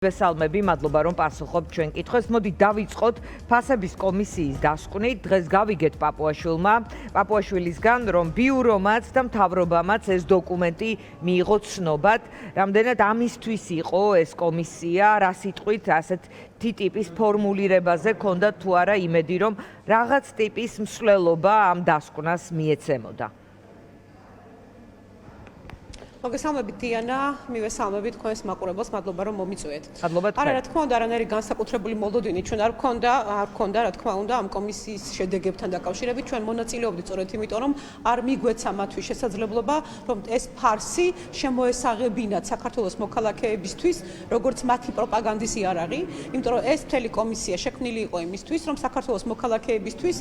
ვესალმები, მადლობა რომ პასუხობთ ჩვენ კითხვებს. მოდი დავიწყოთ ფასების კომისიის დასკვნით. დღეს გავიგეთ პაპუაშვილისგან, რომ ბიურომაც და მთავრობამაც ეს დოკუმენტი მიიღო ცნობად. რამდენად ამისთვის იყო ეს კომისია, რა სიტყვით ასეთი ტიპის ფორმულირებაზე ქონდათ თუ არა იმედი, რომ რაღაც ტიპის მსვლელობა ამ დასკვნას მიეცემოდა. მოგესალმებით დიანა, მივესალმებით თქვენს მაყურებელს, მადლობა რომ მომიწვიეთ. მადლობა თქვენ. არა, რა თქმა უნდა, არანაირი განსაკუთრებული მოლოდინი ჩვენ არ გქონდა, რა თქმა უნდა, ამ კომისიის შედეგებთან დაკავშირებით ჩვენ მონაწილეობდით სწორედ იმიტომ, რომ არ მიგვეცა მათთვის შესაძლებლობა, რომ ეს ფარსი შემოესაღებინათ საქართველოს მოქალაქეებისთვის, როგორც მათი პროპაგანდის იარაღი, იმიტომ რომ ეს მთელი კომისია შექმნილი იყო იმისთვის, რომ საქართველოს მოქალაქეებისთვის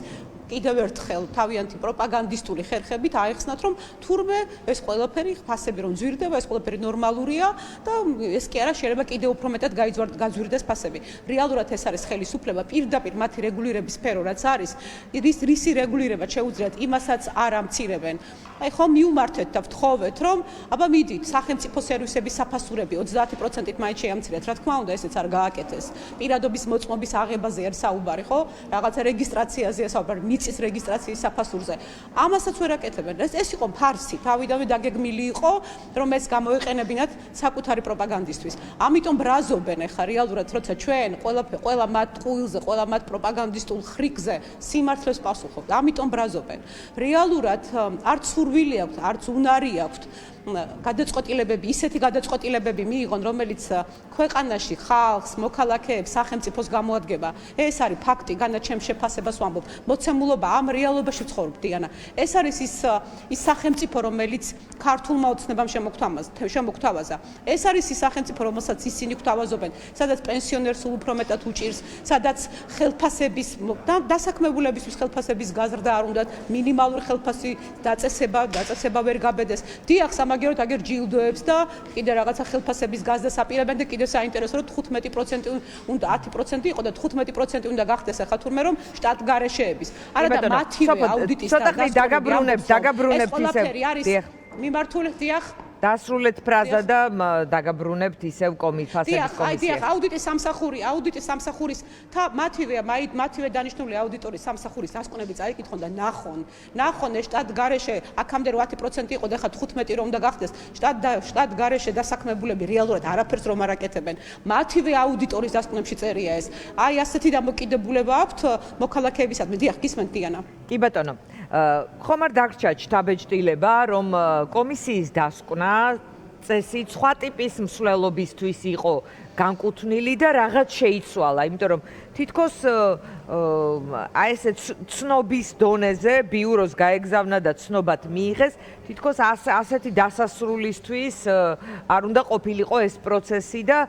კიდევ ერთხელ თავიანთი პროპაგანდისტული ხერხებით აეხსნათ, რომ თურმე ეს ყველაფერი ფასები რომ ზვირდება, ეს ყველაფერი ნორმალურია და ეს კი არა შეიძლება კიდევ უფრო მეტად გაძვირდეს ფასები. რეალურად ეს არის ხელისუფლება, პირდაპირ მათი რეგულირების სფერო რაც არის, რისი რეგულირება შეუძლიათ იმასაც არ ამცირებენ. აი ხომ მიუმართეთ და ვთხოვეთ, რომ აბა მიდით, სახელმწიფო სერვისების საფასურები 30%-ით მაინც შეამცირეთ. რა თქმა უნდა, ესეც არ გააკეთეს. პირადობის მოწმობის აღებაზე არ საუბარი, ხო? რაღაცა რეგისტრაციაზეა საუბარი, მიწის რეგისტრაციის საფასურზე. ამასაც ვერ აკეთებენ. ეს იყო ფარსი, თავიდანვე დაგეგმილი იყო, რომ ეს გამოეყენებინათ საკუთარი პროპაგანდისთვის. ამიტომ ბრაზობენ ახლა რეალურად, როცა ჩვენ ყველა მათ ტყუილზე, ყველა მათ პროპაგანდისტულ ხრიკზე სიმართლეს პასუხობთ. ამიტომ ბრაზობენ. რეალურად არც სურვილი აქვთ, არც უნარი აქვთ. გადაწყვეტილებები, ისეთი გადაწყვეტილებები მიიღონ, რომელიც ქვეყანაში ხალხს, მოქალაქეებს, სახელმწიფოს გამოადგება. ეს არის ფაქტი, განაჩემ შეფასებას ვამბობ. მოცემულობა ამ რეალობაში ვცხოვრობ, დიანა. ეს არის ის სახელმწიფო, რომელიც ქართულმა ოცნებამ შემოგთავაზა. ეს არის ის სახელმწიფო, რომელსაც ისინი გვთავაზობენ, სადაც პენსიონერს უფრო მეტად უჭირს, სადაც ხელფასების დასაქმებულებისთვის ხელფასების გაზრდა არ უნდათ, მინიმალური ხელფასი დაწესება ვერ გაბედეს. დიახ, სამაგიეროდ აგერ ჯილდოებს და კიდე რაღაცა ხელფასების გაზრდას აპირებენ და კიდე საინტერესო რომ 15% უნდა 10% იყო და 15% უნდა გახდეს ახლა თურმე რომ შტატგარეშეების. არა და მათივე აუდიტის და დაგაბრუნებთ ისევ. მიმართული დიახ დასრულეთ ფრაზა და დაგაბრუნებთ ისევ ფასების კომისიას. დიახ, აუდიტის სამსახურის მათივე დანიშნული აუდიტორის სამსახურის დასკვნები წაიკითხონ და ნახონ ეს შტატგარეშე აქამდე 10% იყო და ახლა 15 რომ უნდა გახდეს. შტატგარეშე დასაქმებულები რეალურად არაფერს რომ არ აკეთებენ. მათივე აუდიტორის დასკვნებში წერია ეს. აი ასეთი დამოკიდებულება აქვთ მოქალაქეებისადმი. დიახ, გისმენთ დიანა. კი ბატონო. ხომ არ დაგრჩათ შთაბეჭდილება, რომ კომისიის დასკვნა წესით სხვა ტიპის მსვლელობისთვის იყო განკუთვნილი და რაღაც შეიცვალა, იმიტომ რომ თითქოს აი ესე ცნობის დონეზე ბიუროს გაეგზავნა და ცნობად მიიღეს, თითქოს ასეთი დასასრულისთვის არ უნდა ყოფილიყო ეს პროცესი და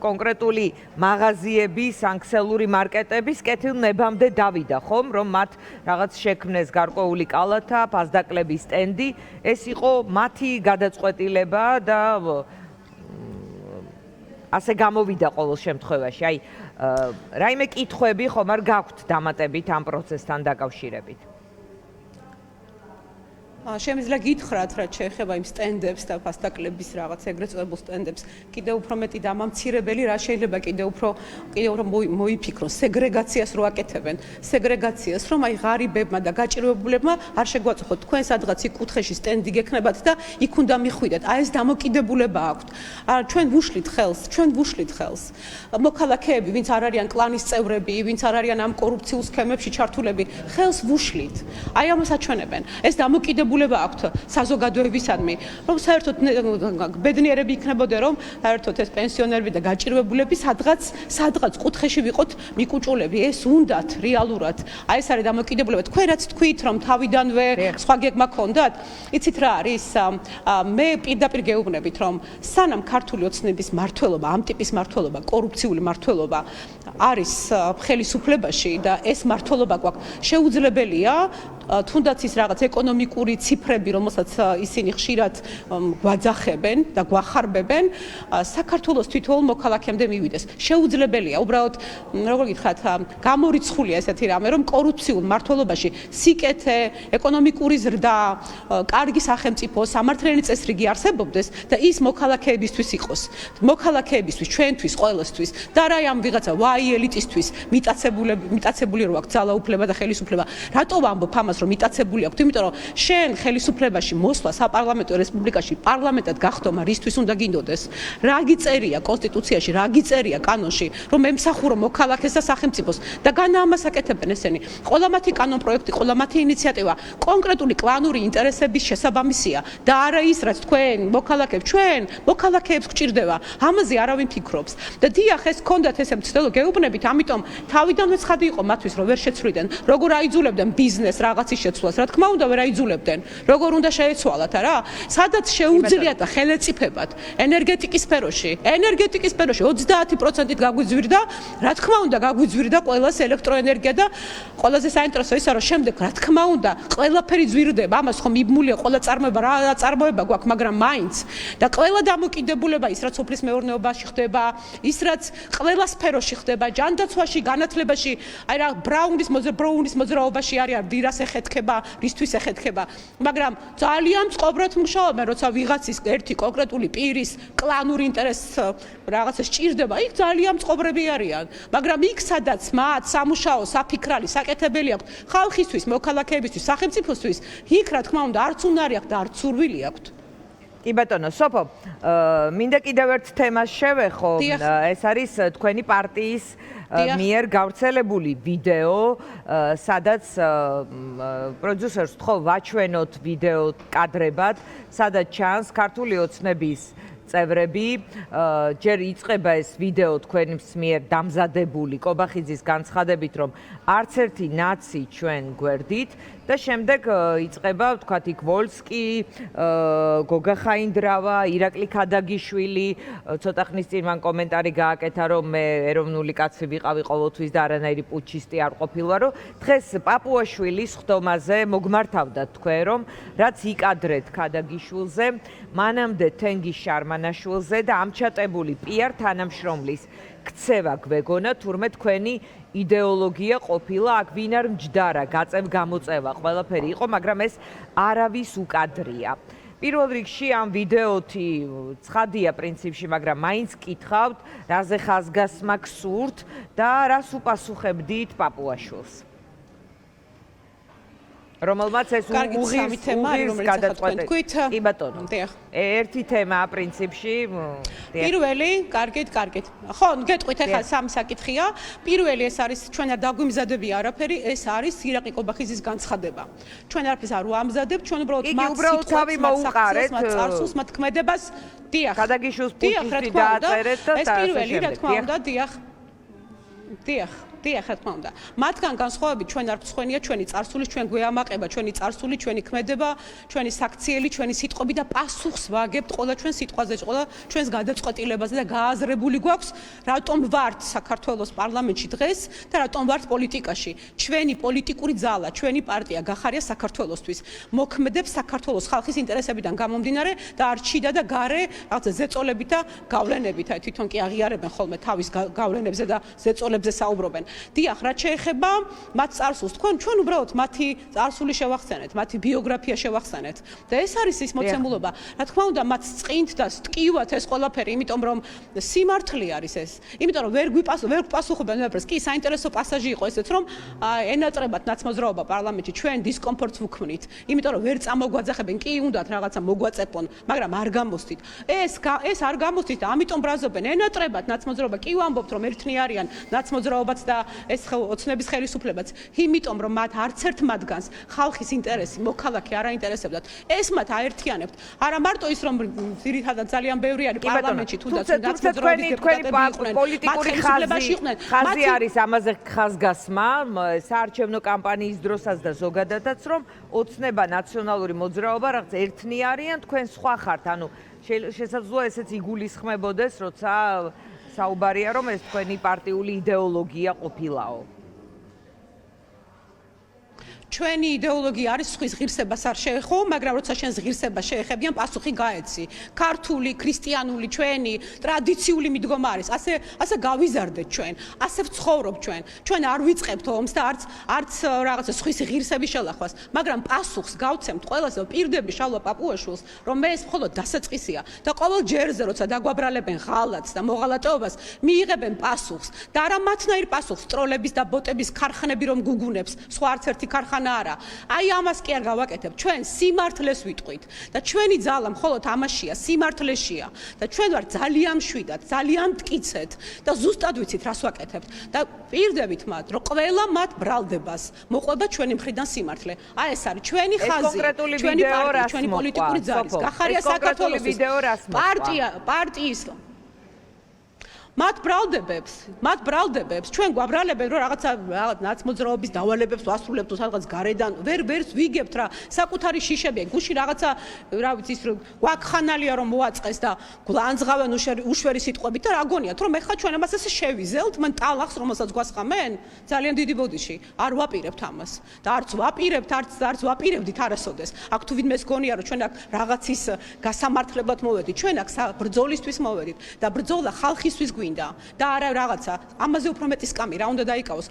კონკრეტული მაღაზიების, ანქსელური მარკეტების კეთილნებამდე დავიდა, ხომ, რომ მათ რაღაც შექმნეს გარკვეული კალათა, ფასდაკლების სტენდი, ეს იყო მათი გადაწყვეტილება და ასე გამოვიდა ყოველ შემთხვევაში. აი, რაიმე კითხვები ხომ არ გაქვთ დამატებით ამ პროცესთან დაკავშირებით? შემიძლია გითხრათ, რაც შეეხება იმ სტენდებს და ფასდაკლების რაღაც ეგრეთ წოდებულ სტენდებს, კიდევ უფრო მეტი დამამცირებელი, რა შეიძლება კიდევ უფრო მოიფიქრონ სეგრეგაციას რო აკეთებენ. სეგრეგაციას, რომ აი ღარიბებმა და გაჭირვებულებმა არ შეგვაწუხოთ, თქვენ სადღაც იქ კუთხეში სტენდი გექნებათ და იქ უნდა მიხვიდეთ. აი ეს დამოკიდებულება აქვთ. ჩვენ ვუშლით ხელს. მოქალაქეები, ვინც არ არიან კლანის წევრები, ვინც არ არიან ამ კორუფციულ სქემებში ჩართულები, ხელს ვუშლით. აი ამას აჩვენებენ. ეს დამოკიდებულება აქვთ საზოგადოებისადმი, რომ საერთოდ ბედნიერები იქნებოდნენ, რომ საერთოდ ეს პენსიონერები და გაჭირვებულები სადღაც კუთხეში ვიყოთ მიკუჭულები. ეს უნდათ რეალურად. აი ეს არის დამოკიდებულება. თქვენ რაც თქვით, რომ თავიდანვე სხვა გეგმა გქონდათ, იცით რა არის? მე პირდაპირ გეუბნებით, რომ სანამ ქართული ოცნების მმართველობა, ამ ტიპის მმართველობა, კორუფციული მმართველობა არის ხელისუფლებაში და ეს მმართველობა გვაქვს, შეუძლებელია თუნდაც ის რაღაც ეკონომიკური ციფრები, რომელსაც ისინი ხშირად გვაძახებენ და გვახარბებენ, საქართველოს თითოეულ მოქალაქემდე მივიდეს. შეუძლებელია, უბრალოდ, როგორ გითხრათ, გამორიცხულია ესეთი რამე, რომ კორუფციულ მმართველობაში სიკეთე, ეკონომიკური ზრდა, კარგი სახელმწიფო, სამართლიანი წესრიგი არსებობდეს და ის მოქალაქეებისთვის იყოს. მოქალაქეებისთვის, ჩვენთვის, ყველასთვის და რა ამ ვიღაცა ვაი ელიტისთვის მიტაცებული რო აქვს ძალაუფლება და ხელისუფლება. რატო ვამბობ ამას, რომ მიტაცებული აქვს? იმიტომ რომ შენ ხელისუფლებაში მოსვლა საპარლამენტო რესპუბლიკაში პარლამენტად გახდომა რისთვის უნდა გინდოდეს? რა გიწერია კონსტიტუციაში, რა გიწერია კანონში, რომ ემსახურო მოქალაქეს და სახელმწიფოს და განა ამას აკეთებენ ესენი. ყველა მათი კანონ პროექტი, ყველა მათი ინიციატივა კონკრეტული კლანური ინტერესების შესაბამისია და არა ის, რაც თქვენ მოქალაქეებს გჭირდება. ამაზე არავინ ფიქრობს. და დიახ, ეს კონდათ ესე მცდელო გეუბნებით, ამიტომ თავიდანვე ცხადი იყო მათთვის, რომ ვერ შეცვლიდნენ. როგორ აიძულებდნენ ბიზნეს რაღაცის შეცვლას, რა თქმა უნდა ვერ აიძულებდნენ. როგორ უნდა შეეცვალათ, რა? სადაც შეუძლიათ და ხელეწიფებად ენერგეტიკის სფეროში 30%-ით გაგვიძვირდა, რა თქმა უნდა გაგვიძვირდა ყველას ელექტროენერგია და ყველაზე საინტერესო ისა, რომ შემდეგ რა თქმა უნდა ყველაფერი ძვირდება, ამას ხომ მიბმულია ყველა წარმოება, რა წარმოება გვაქვს, მაგრამ მაინც და ყველა დამოკიდებულება ის, რაც სოფლის მეურნეობაში ხდება, ის რაც ყველა სფეროში ხდება, ჯანდაცვაში, განათლებაში, აი რა ბრაუნის მოძრაობაში არის, ვირას ეხეთქება, რისთვის ეხეთქება, მაგრამ ძალიან წყობრად მუშაობენ, როცა ვიღაცის ერთი კონკრეტული პირის კლანური ინტერესს რაღაცა სჭირდება, იქ ძალიან წყობრები არიან, მაგრამ იქ სადაც მათ სამუშაო, საფიქრალი, საკეთებელი აქვთ ხალხისთვის, მოქალაქეებისთვის, სახელმწიფოსთვის, იქ რა თქმა უნდა არც უნარი აქვთ და არც სურვილი აქვთ. კი ბატონო, სოფო, მინდა კიდევ ერთ თემას შევეხო, ეს არის თქვენი პარტიის მიერ გავრცელებული ვიდეო, სადაც პროდიუსერს ვთხოვ ვაჩვენოთ ვიდეო კადრებად, სადაც ჩანს ქართული ოცნების წევრები, ჯერ იწყება ეს ვიდეო თქვენს მიერ დამზადებული კობახიძის განცხადებით, რომ არც ერთი ნაცი ჩვენ გვერდით და შემდეგ იწყება, ვთქვათ, იქ ვოლსკი, გოგა ხაინდრავა, ირაკლი ქადაგიშვილი, ცოტა ხნის წინ მან კომენტარი გააკეთა, რომ მე ეროვნული კაცი ვიყავი ყოველთვის და არანაირი პუჩისტი არ ყოფილვარო. დღეს პაპუაშვილის ხდომაზე მოგმართავდათ თქვენ, რომ რაც იკადრეთ ქადაგიშვილზე, მანამდე თენგის შარმანაშვილზე და ამჩატებული პიარ თანამშრომლის ქცევა გვეგონა, თურმე თქვენი იდეოლოგია ყოფილა, აქ ვინ არ მჯდარა, გაწევ-გამოწევა, ყველაფერი იყო, მაგრამ ეს არავის უკადრია. პირველ რიგში ამ ვიდეოთი ცხადია პრინციპში, მაგრამ მაინც კითხავთ, რაზე ხაზგასმა გსურთ და რას უპასუხებდით პაპუაშვილს. რომელმაც ეს უღირს გადაწყვეტეთ. კი ბატონო. ერთი თემაა პრინციპში. პირველი, კარგით. ხო, გეტყვით ახლა სამი საკითხია. პირველი ეს არის ჩვენ არ დაგვიმზადები არაფერი, ეს არის ირაკლი კობახიძის განცხადება. ჩვენ არაფერს არ ვამზადებთ, ჩვენ უბრალოდ მათ თავი მოუყარეთ, მათ წარსულს, მათ ქმედებას, დიახ. ქადაგიშვილს პუჩისტი დააწერეთ და ეს პირველი, რა თქმა უნდა, დიახ, რა თქმა უნდა. მათგან განსხვავებით ჩვენ არ ვცხვენია ჩვენი წარსული, ჩვენ გვეამაყება ჩვენი წარსული, ჩვენი ქმედება, ჩვენი საქციელი, ჩვენი სიტყვები და პასუხს ვაგებთ ყველა ჩვენ სიტყვაზე, ყველა ჩვენს გადაწყვეტილებაზე და გააზრებული გვაქვს, რატომ ვართ საქართველოს პარლამენტში დღეს და რატომ ვართ პოლიტიკაში. ჩვენი პოლიტიკური ძალა, ჩვენი პარტია გახარია საქართველოსთვის. მოქმედებს საქართველოს ხალხის ინტერესებიდან გამომდინარე და არ ჩიდა და გარე რაღაცა ზეწოლებით და გავლენებით, აი თვითონ კი აღიარებენ ხოლმე თავის გავლენებზე და ზეწოლებზე საუბრობენ. დიახ, რაც შეეხება მათ წარსულს, ჩვენ უბრალოდ მათი წარსული შევახსენეთ, მათი ბიოგრაფია შევახსენეთ და ეს არის ის მოცემულობა. რა თქმა უნდა, მათ წყინთ და ტკივათ ეს ყველაფერი, იმიტომ რომ სიმართლე არის ეს. იმიტომ რომ ვერ გვპასუხობენ ვერაფერს. კი, საინტერესო პასაჟი იყო ესეც, რომ ენატრებათ ნაცმოძრაობა პარლამენტში, ჩვენ დისკომფორტს ვუქმნით, იმიტომ რომ ვერ წამოგვაძახებენ, კი უნდათ რაღაცა მოგვაწეპონ, მაგრამ არ გამოსთით. ეს არ გამოსთით და ამიტომ ბრაზობენ, ენატრებათ ნაცმოძრაობა, კი ვამბობთ, რომ ერთნი არიან ნაცმოძრაობაც და ეს ოცნების ხელისუფლებაც, იმიტომ რომ მათ არც ერთ მათგანს ხალხის ინტერესი, მოქალაქე არ აინტერესებდათ. ეს მათ აერთიანებთ. არა მარტო ის, რომ ძირითადად ძალიან ბევრი არის პარლამენტში, თუნდაც ნაცმოძრაობის დეპუტატები პოლიტიკური ხაზი არის ამაზე ხაზგასმა საარჩევნო კამპანიის დროსაც და ზოგადადაც, რომ ოცნება, ნაციონალური მოძრაობა რაღაც ერთნი არიან, თქვენ სხვა ხართ, ანუ შესაძლოა ესეც იგულისხმებოდეს, როცა საუბარია, რომ ეს თქვენი პარტიული იდეოლოგია ყოფილაო. ჩვენი იდეოლოგია არის სხვის ღირსებას არ შეეხო, მაგრამ როცა შენ ღირსებას შეეხებიან, პასუხი გაეცი. ქართული, ქრისტიანული, ჩვენი ტრადიციული მიდგომა არის. ასე გავიზარდეთ ჩვენ, ასე ვცხოვრობ ჩვენ. ჩვენ არ ვიწყებთ ომს და არც რაღაცა სხვის ღირსების შელახვას, მაგრამ პასუხს გავცემთ ყველას პირდები შალვა პაპუაშვილს, რომ მე ეს მხოლოდ დასაწყისია და ყოველ ჯერზე როცა დაგვაბრალებენ ღალატს და მოღალატეობას, მიიღებენ პასუხს და არა მათნაირ პასუხს ტროლების და ბოტების ქარხნები რომ გუგუნებს, სხვა არც ერთი ქარხანა არა. აი ამას კი არ გავაკეთებ. ჩვენ სიმართლეს ვიტყვით და ჩვენი ძალა მხოლოდ ამაშია, სიმართლეშია და ჩვენ ვართ ძალიან მშვიდად, ძალიან მტკიცეთ და ზუსტად ვიცით რას ვაკეთებთ და პირდებით მათ, რომ ყველა მათ ბრალდებას მოყვება ჩვენი მხრიდან სიმართლე. აი ეს არის ჩვენი ხაზი, ჩვენი პარტია, ჩვენი პოლიტიკური ძალის. გახარია საქართველოსის პარტიის მათ ბრალდებებს ჩვენ გვაბრალებენ რომ რაღაცა ნაცმოძრაობის დავალებებს ვასრულებთ თუ სადღაც გარედან ვერს ვიგებთ რა საკუთარი შიშებია გუში რაღაცა რა ვიცი ის გვაქხანალია რომ მოაწყეს და გლანძღავენ უშვერი სიტყვებით და რა გონიათ რომ ეხლა ჩვენ ამას ესე შევიზელთ მან ტალახს რომელსაც გვასხამენ ძალიან დიდი ბოდიში არ ვაპირებთ ამას და არც ვაპირებდით არასოდეს აქ თუ ვინმეს გონია რომ ჩვენ აქ რაღაცის გასამართლებლად მოვედით ჩვენ აქ ბრძოლისთვის მოვედით და ბრძოლა ხალხისთვის და არა რაღაცა ამაზე უფრო მეტი სკამი რა უნდა დაიკავოს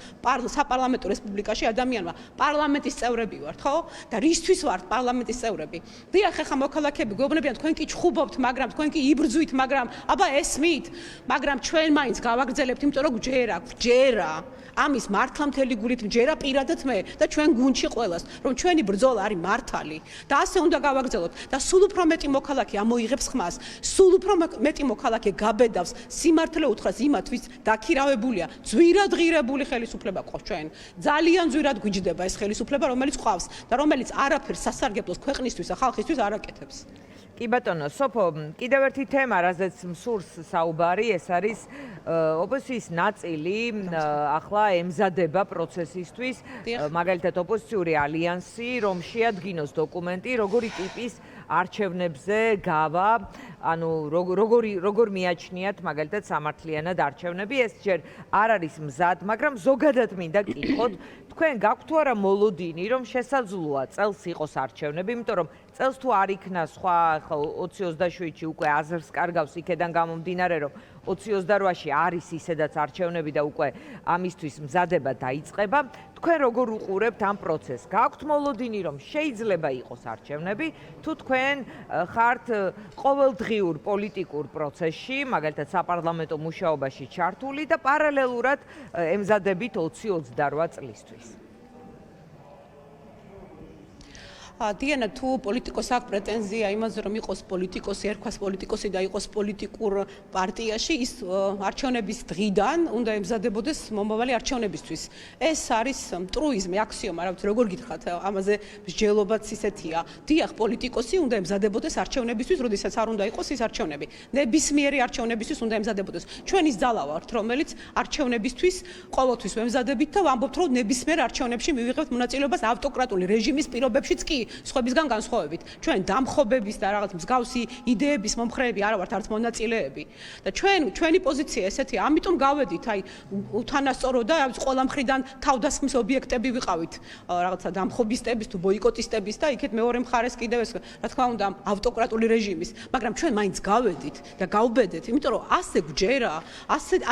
საპარლამენტო რესპუბლიკაში ადამიანმა პარლამენტის წევრები ვართ ხო და რისთვის ვართ პარლამენტის წევრები დიახ ახლა მოქალაქეები გვეუბნებიან თქვენ კი ჩხუბობთ მაგრამ თქვენ კი იბრძვით მაგრამ აბა ესმით მაგრამ ჩვენ მაინც გავაგრძელებთ იმიტომ რომ გვჯერა ამის მართლა მთელი გულით მჯერა პირადად მე და ჩვენ გუნდში ყველას რომ ჩვენი ბრძოლა არის მართალი და ასე უნდა გავაგრძელოთ და სულ უფრო მეტი მოქალაქე ამოიღებს ხმას სულ უფრო მეტი მოქალაქე გაბედავს სიმართლე უთხრას იმათვის დაქირავებულია ძვირად ღირებული ხელისუფლება ყავს ჩვენ ძალიან ძვირად გვიჯდება ეს ხელისუფლება რომელიც ყავს და რომელიც არაფერს სასარგებლოს ქვეყნისთვის და ხალხისთვის არ აკეთებს კი ბატონო სოფო კიდევ ერთი თემა რაზეც მსურს საუბარი ეს არის ოპოზიციის ნაწილი ახლა ემზადება პროცესისთვის მაგალითად ოპოზიციური ალიანსი რომ შეადგინოს დოკუმენტი როგორი ტიპის არჩევნებზე გავა ანუ როგორ მიაჩნიათ მაგალითად სამართლიანად არჩევნები ეს ჯერ არ არის მზად მაგრამ ზოგადად მინდა გკითხოთ თქვენ გაქვთ თუ არა მოლოდინი რომ შესაძლოა წელს იყოს არჩევნები იმიტომ რომ წელს თუ არ იქნა სხვა 20-27-ში უკვე აზრს კარგავს იქედან გამომდინარე რომ 28-ში არის ისედაც არჩევნები და უკვე ამისთვის მზადება დაიწყება თქვენ როგორ უყურებთ ამ პროცესს გაქვთ მოლოდინი რომ შეიძლება იყოს არჩევნები თუ თქვენ ხართ ყოველდღიურ პოლიტიკურ პროცესში მაგალითად საპარლამენტო მუშაობაში ჩართული და პარალელურად ემზადებით 2028 წლისთვის დიანა თუ პოლიტიკოს აქვს პრეტენზია იმაზე რომ იყოს პოლიტიკოსი ერქვას პოლიტიკოსი და იყოს პოლიტიკურ პარტიაში ის არჩევნების დღიდან უნდა ემზადებოდეს მომავალი არჩევნებისთვის ეს არის ტრუიზმი აქსიომა რა ვიცი როგორ გითხრათ ამაზე მსჯელობაც ისეთია დიახ პოლიტიკოსი უნდა ემზადებოდეს არჩევნებისთვის როდესაც არ უნდა იყოს ის არჩევნები ნებისმიერი არჩევნებისთვის უნდა ემზადებოდეს ჩვენ ის ძალა ვართ რომელიც არჩევნებისთვის ყოველთვის ვემზადებით და ვამბობთ რომ ნებისმიერ არჩევნებში მივიღებთ მონაწილეობას ავტოკრატული რეჟიმის პირობებში კი სხვებისგან განსხვავებით ჩვენ დამხობების და რაღაც მსგავსი იდეების მომხრეები არა ვართ არც მონაწილეები და ჩვენი პოზიცია ესეთია ამიტომ გავედით აი უთანასწორო და ყველა მხრიდან თავდასხმის ობიექტები ვიყავით რაღაცა დამხობისტების თუ ბოიკოტისტების და იქეთ მეორე მხარეს კიდევ ეს რა თქმა უნდა ავტოკრატული რეჟიმის მაგრამ ჩვენ მაინც გავედით და გავბედეთ იმიტომ რომ ასე გვჯერა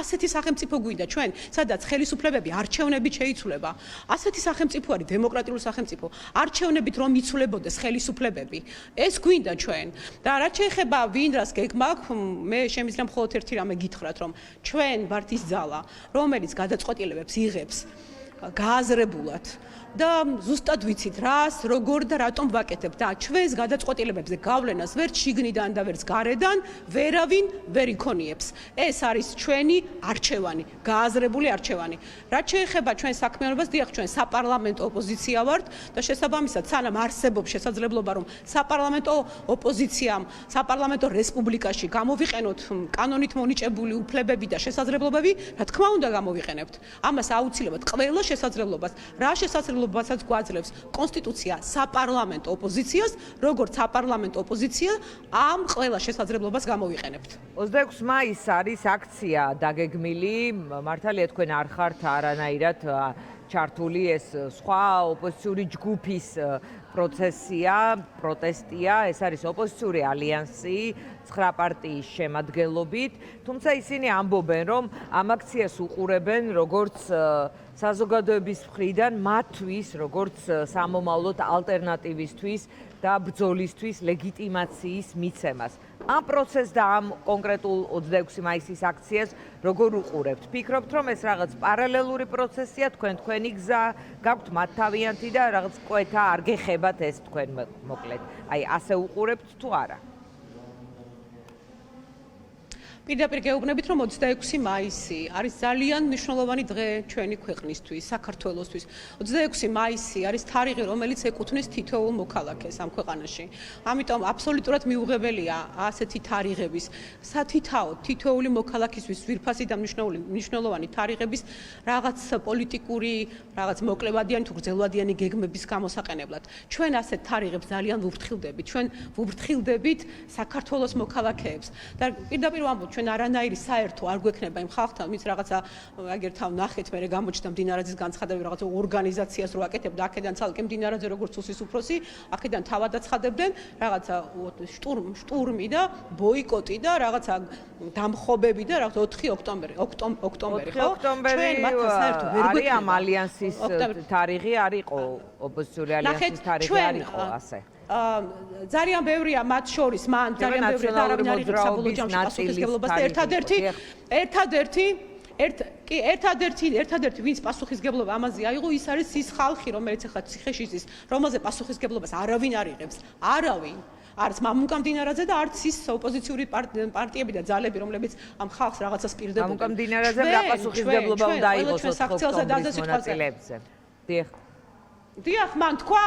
ასეთი სახელმწიფო გვინდა ჩვენ სადაც ხელისუფლებები არჩევნებით შეიცვლება ასეთი სახელმწიფო არის დემოკრატიული სახელმწიფო არჩევნებით რომ იცვლებოდეს ხელისუფლებები ეს გვინდა ჩვენ და რაც შეეხება ვინ რას გეგმაქვს მე შემიძლია მხოლოდ ერთი რამე გითხრათ რომ ჩვენ ვართ ის ძალა რომელიც გადაწყვეტილებებს იღებს გააზრებულად და ზუსტად ვიცით რას როგორ და რატომ ვაკეთებ და ჩვენს გადაწყვეტილებებზე გავლენას ვერც შიგნიდან და ვერც გარედან ვერავინ ვერ იქონიებს ეს არის ჩვენი არჩევანი გააზრებული არჩევანი რაც შეეხება ჩვენ საქმიანობას დიახ ჩვენ საპარლამენტო ოპოზიცია ვართ და შესაბამისად სანამ არსებობს შესაძლებლობა რომ საპარლამენტო ოპოზიციამ საპარლამენტო რესპუბლიკაში გამოვიყენოთ კანონით მონიჭებული უფლებები და შესაძლებლობები რა თქმა უნდა გამოვიყენებთ ამას აუცილებლად ყველა შესაძლებლობას, რა შესაძლებლობასაც გვაძლევს კონსტიტუცია საპარლამენტო ოპოზიციას, როგორც საპარლამენტო ოპოზიცია ამ ყველა შესაძლებლობას გამოვიყენებთ. 26 მაისს არის აქცია დაგეგმილი, მართალია თქვენ არ ხართ არანაირად ჩართული ეს სხვა ოპოზიციური ჯგუფის პროცესია, პროტესტია, ეს არის ოპოზიციური ალიანსი 9 პარტიის შემადგენლობით, თუმცა ისინი ამბობენ, რომ ამ აქციას უყურებენ როგორც საზოგადოების მხრიდან მათთვის, როგორც სამომავლოდ ალტერნატივისთვის და ბრძოლისთვის ლეგიტიმაციის მიცემას. ამ პროცესს და ამ კონკრეტულ 26 მაისის აქციას როგორ უყურებთ? ფიქრობთ, რომ ეს რაღაც პარალელური პროცესია, თქვენი გზა გაქვთ მათთავიანთი და რაღაც კვეთა არ გეხებათ ეს თქვენ მოკლედ. აი, ასე უყურებთ თუ არა? პირდაპირ გეუბნებით, რომ 26 მაისი არის ძალიან მნიშვნელოვანი დღე ჩვენი ქვეყნისთვის, საქართველოსთვის. 26 მაისი არის თარიღი, რომელიც ეკუთვნის თითოეულ მოქალაქეს ამ ქვეყანაში. ამიტომ აბსოლუტურად მიუღებელია ასეთი თარიღების, სათითაოდ თითოეული მოქალაქისთვის ძვირფასი და მნიშვნელოვანი თარიღების რაღაც პოლიტიკური, რაღაც მოკლევადიანი თუ გრძელვადიანი გეგმების გამოსაყენებლად. ჩვენ ასეთ თარიღებს ძალიან ვუფრთხილდებით. ჩვენ ვუფრთხილდებით საქართველოს მოქალაქეებს და პირდაპირ ვამბობ, ჩვენ არანაირი საერთო არ გვექნება იმ ხალხთან, ვინც რაღაცა აგერ თავ ნახეთ, მე გამოჩნდა მდინარაძის განცხადებები რაღაცა ორგანიზაციას რო აკეთებდა, აქედან ცალკე მდინარაძე როგორც უსის უფროსი, აქედან თავად აცხადებდნენ, რაღაცა შტურმი და ბოიკოტი და რაღაცა დამხობები და რაღაცა 4 ოქტომბერი, ხო? ჩვენ მათთან საერთო ვერ გვექნება ამ ალიანსის თარიღი არ იყო, ოპოზიციური ალიანსის თარიღი არ იყო ასე. ძალიან ბევრია მათ შორის, მან ძალიან ბევრია და არავინ არ იღებს საბოლოო ჯამში პასუხისმგებლობას და ერთადერთი ვინც პასუხისმგებლობა ამაზე აიღო, ის არის ის ხალხი, რომელიც ახლა ციხეში ზის, რომელზე პასუხისმგებლობას არავინ არ იღებს. არავინ. არც მამუკა მდინარაძე და არც ის ოპოზიციური პარტიები და ძალები, რომლებიც ამ ხალხს რაღაცას პირდებოდნენ. მამუკა მდინარაძემ რა პასუხისმგებლობა უნდა აიღოს ოქტომბრის მონაწილეებზე? დიახ. დიახ, მან თქვა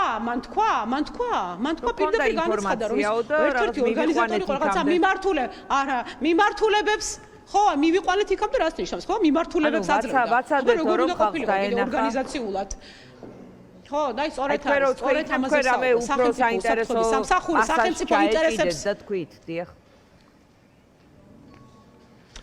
პირდაპირ განაცხადა, რომ ერთ-ერთი ორგანიზატორი იყო რაღაცა მიმართულებებს ხო, მივიყვანეთ იქამ და რას ნიშნავს, ხო, მიმართულებებს აძლევდა. როგორ უნდა ყოფილიყო ორგანიზაციულად? ხო, და ის სწორედ ამაზე სახელმწიფო ინტერესებს და თქვით, დიახ.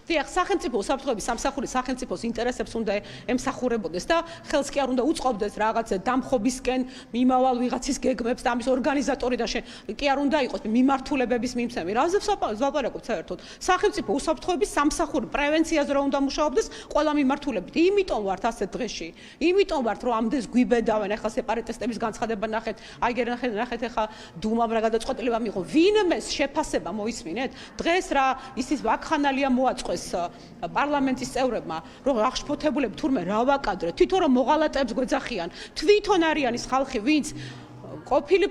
დიახ, სახელმწიფო უსაფრთხოების სამსახური სახელმწიფოს ინტერესებს უნდა ემსახურებოდეს და ხელს კი არ უნდა უწყობდეს რაღაც დამხობისკენ მიმავალ ვიღაცის გეგმებს და ამის ორგანიზატორი და კი არ უნდა იყოს მიმართულებების მიმცემი. რაზე ვსაპარაკობთ საერთოდ? სახელმწიფო უსაფრთხოების სამსახური პრევენციაზე რა უნდა მუშაობდეს ყველა მიმართულებით. იმიტომ ვართ ასეთ დღეში. იმიტომ ვართ, რომ ამდენს გვიბედავენ ახლა სეპარატისტების განცხადება ნახეთ, ნახეთ ახლა დუმამ რა გადაწყვეტილება მიიღო. ვინმეს შეფასება მოისმინეთ? დღეს რა ისის ვაკხანალია მოაწყო პარლამენტის წევრებმა, რომ აღშფოთებულები თურმე რა ვაკადრეთ, თვითონ რომ მოღალატეებს გვეძახიან, თვითონ არიან ის ხალხი, ვინც ყოფილი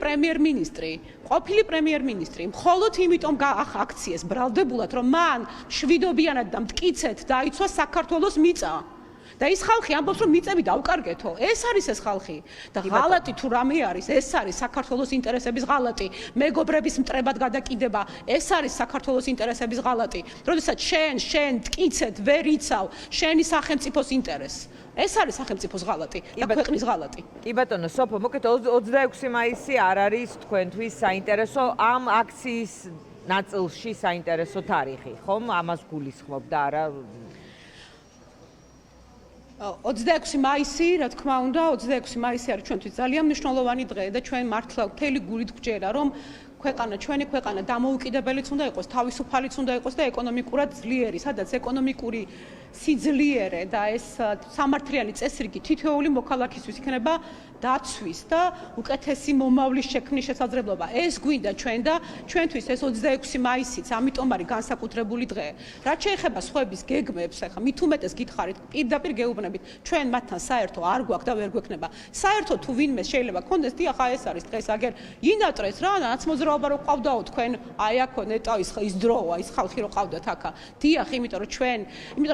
პრემიერ-მინისტრი, მხოლოდ იმიტომ აქციეს ბრალდებულად, რომ მან შვიდობიანად და მტკიცედ დაიცვა საქართველოს მიწა. და ის ხალხი ამბობს, რომ მიწები დავკარგეთო. ეს არის ეს ხალხი. და ღალატი თუ რამე არის, ეს არის საქართველოს ინტერესების ღალატი. მეგობრების მტრებად გადაკიდება, ეს არის საქართველოს ინტერესების ღალატი. როდესაც შენ მტკიცედ ვერ იცავ შენი სახელმწიფოს ინტერესს. ეს არის სახელმწიფოს ღალატი და ქვეყნის ღალატი. კი ბატონო, სოფო, მოკეთ 26 მაისი არ არის თქვენთვის საინტერესო ამ აქციის ნაწილში საინტერესო თარიღი, ხომ? ამას გულისხმობ და არა 26 მაისი, რა თქმა უნდა, 26 მაისი არის ჩვენთვის ძალიან მნიშვნელოვანი დღე და ჩვენ მართლა მთელი გულით გვჯერა, რომ ჩვენი ქვეყანა დამოუკიდებელიც უნდა იყოს, თავისუფალიც უნდა იყოს და ეკონომიკურად ძლიერი, სადაც ეკონომიკური სიძლიერე და ეს სამართლიანი წესრიგი თითოეული მოქალაქისთვის იქნება დაცვის და უკეთესი მომავლის შექმნის შესაძლებლობა. ეს გვინდა ჩვენ და ჩვენთვის ეს 26 მაისიც, ამიტომ არის განსაკუთრებული დღე. რაც შეეხება სხვების გეგმებს, ახლა მით უმეტეს გითხარით, პირდაპირ გეუბნებით, ჩვენ მათთან საერთო არ გვაქვს და ვერ გვექნება. საერთო თუ ვინმე შეიძლება გქონდეს, დიახ, ეს არის დღეს აგერ ინატრეს რა, ნაცმოძრაობა რო ყავდაო თქვენ, აი აქო ნეტო ის დროა, ის ხალხი რო ყავდათ აქა. დიახ, იმიტომ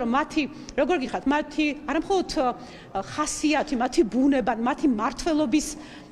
რომ მათი, როგორ გიხართ, მათი არა მხოლოდ ხასიათი, მათი ბუნება, მათი მართლობის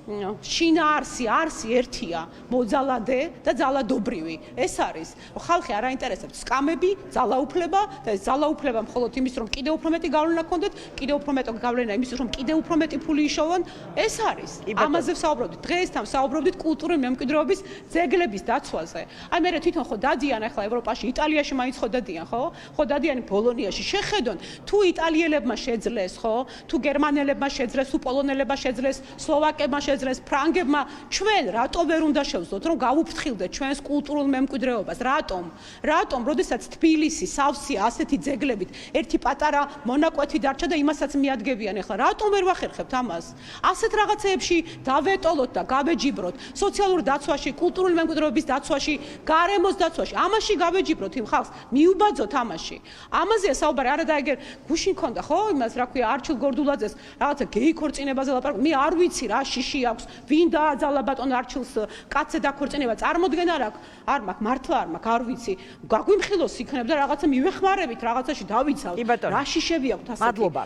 შინაარსი არსი ერთია, მოძალადე და ძალადობრივი. ეს არის, რომ ხალხი არ აინტერესებს სკამები, ძალაუფლება და ეს ძალაუფლება მხოლოდ იმის, რომ კიდევ უფრო მეტი გავლენა ქონდეთ, კიდევ უფრო მეტი გავლენა იმის, რომ კიდევ უფრო მეტი ფული იშოვონ. ეს არის. ამაზე ვსაუბრობდით. დღეისთან ვსაუბრობდით კულტურული მემკვიდრეობის ძეგლების დაცვაზე. აი მე თვითონ ხო დადიან ახლა ევროპაში, იტალიაში მაინც ხო დადიან, ხო? ხო დადიან ბოლონიაში. შეხედონ, თუ იტალიელებმა შეძლეს, ხო? თუ გერმანელებმა შეძლეს, თუ პოლონელებმა შეძლეს, სლოვაკებმა შეძლეს, ფრანგებმა, ჩვენ რატო ვერ უნდა შევძლოთ, რომ გავუფრთხილდეთ ჩვენს კულტურულ მემკვიდრეობას? რატომ? რატომ, როდესაც თბილისი, სავსე ასეთი ძეგლებით ერთი პატარა მონაკვეთი დარჩა და იმასაც მიადგებიან ახლა. რატომ ვერ ვახერხებთ ამას? ასეთ რაღაცეებში დავეტოლოთ და გავეჯიბროთ სოციალურ დაცვაში, კულტურული მემკვიდრეობის დაცვაში, გარემოს დაცვაში. ამაში გავეჯიბროთ იმ ხალხს, მიუბაძოთ ამაში. ამაზეა საუბარი, არა და ეგერ გუშინ ქონდა, ხო? იმას რა ქვია, არჩილ გორდულაძეს რაღაცა გეი ქორწინებაზე ლაპარაკობ. მე არ ვიცი რა შიში აქვს, ვინ დააძალა ბატონ არჩილს კაცზე დაქორწინება, წარმოდგენა არ აქვს. არ მაქვს, მართლა არ მაქვს, არ ვიცი. გაგვიმხილოს იქნებ და რაღაცა მივეხმარებით, რაღაცაში დავიცავთ. რა შიშები აქვს ასეთი? მადლობა.